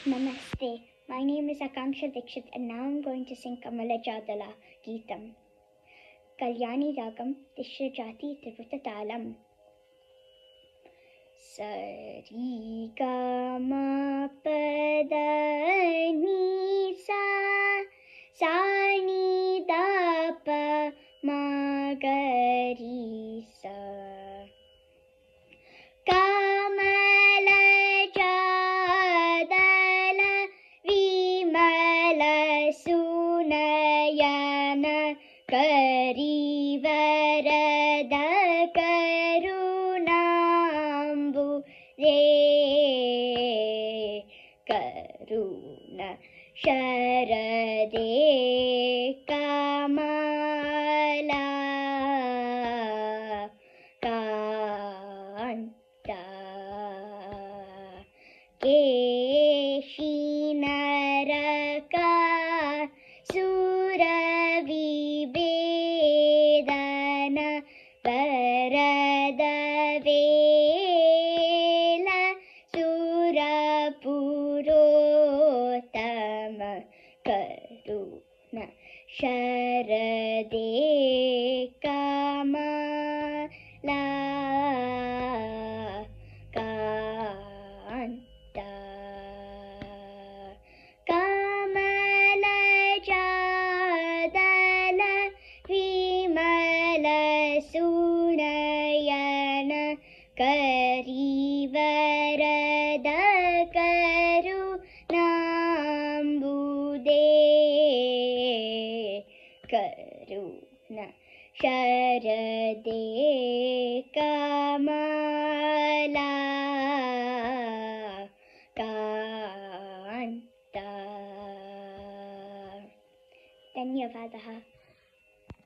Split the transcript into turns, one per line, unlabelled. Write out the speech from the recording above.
Namaste. My name is Akanksha Dikshit and now I'm going to sing Kamala Jadala Geetam. Kalyani Ragam Tishrajati Trivutatalam. Sari Gama Pada Ni Sa Ni Da Pa Ma Ga Ri Sa. Sunayana Kari Varada Karunambu Re Karuna Sharade Kamala Kanta Keshinaraka Suravibedana Varada Vela Surapurotama Karuna Sharade Kamala Kanta Kamala Jadala Vimala Sunayana Kari Varada Karunambude Karuna Sharade Kamala Kanta. ಧನ್ಯವಾದः.